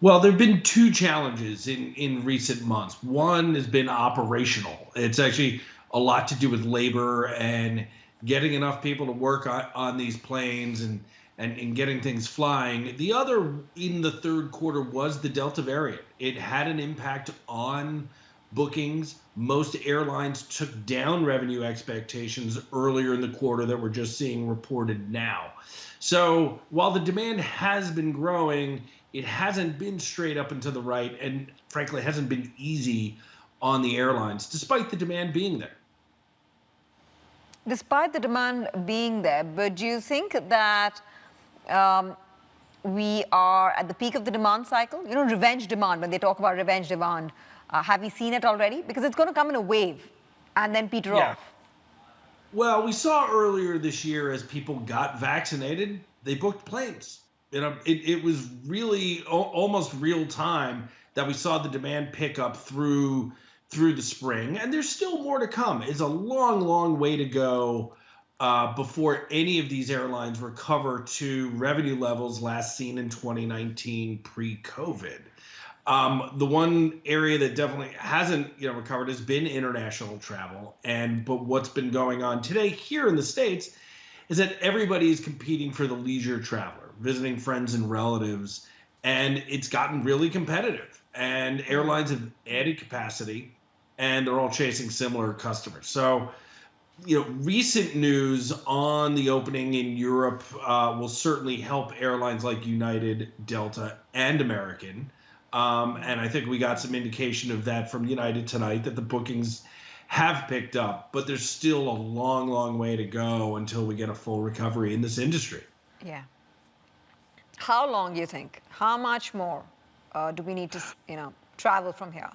Well, there have been two challenges in recent months. One has been operational. It's actually a lot to do with labor and getting enough people to work on these planes and getting things flying. The other in the third quarter was the Delta variant. It had an impact on bookings. Most airlines took down revenue expectations earlier in the quarter that we're just seeing reported now. So while the demand has been growing, it hasn't been straight up and to the right, and frankly, hasn't been easy on the airlines, despite the demand being there. Despite the demand being there, but do you think that um, we are at the peak of the demand cycle? You know, revenge demand, when they talk about revenge demand, have we seen it already? Because it's going to come in a wave and then peter Yeah. off. Well, we saw earlier this year as people got vaccinated, they booked planes. It was really almost real time that we saw the demand pick up through the spring, and there's still more to come. It's a long, long way to go before any of these airlines recover to revenue levels last seen in 2019 pre-COVID. The one area that definitely hasn't, recovered has been international travel. But what's been going on today here in the States is that everybody is competing for the leisure traveler, visiting friends and relatives, and it's gotten really competitive. And airlines have added capacity, and they're all chasing similar customers. So, recent news on the opening in Europe will certainly help airlines like United, Delta, and American. And I think we got some indication of that from United tonight that the bookings have picked up, but there's still a long, long way to go until we get a full recovery in this industry. Yeah. How long do you think? How much more do we need to, travel from here?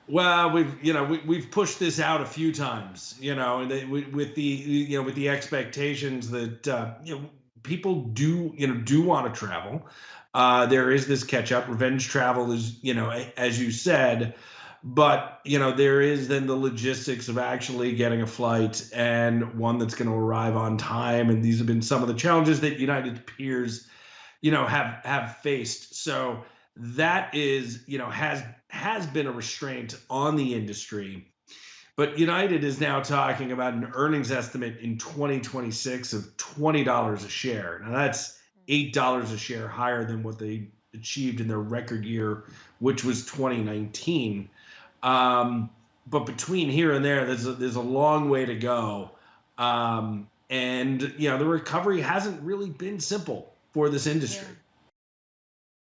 Well, we've pushed this out a few times, with the expectations that people do want to travel. There is this catch up. Revenge travel is, as you said, but there is then the logistics of actually getting a flight and one that's going to arrive on time. And these have been some of the challenges that United peers, have faced. So that is, has been a restraint on the industry. But United is now talking about an earnings estimate in 2026 of $20 a share. Now that's $8 a share higher than what they achieved in their record year, which was 2019. But between here and there, there's a long way to go. And the recovery hasn't really been simple for this industry. Yeah.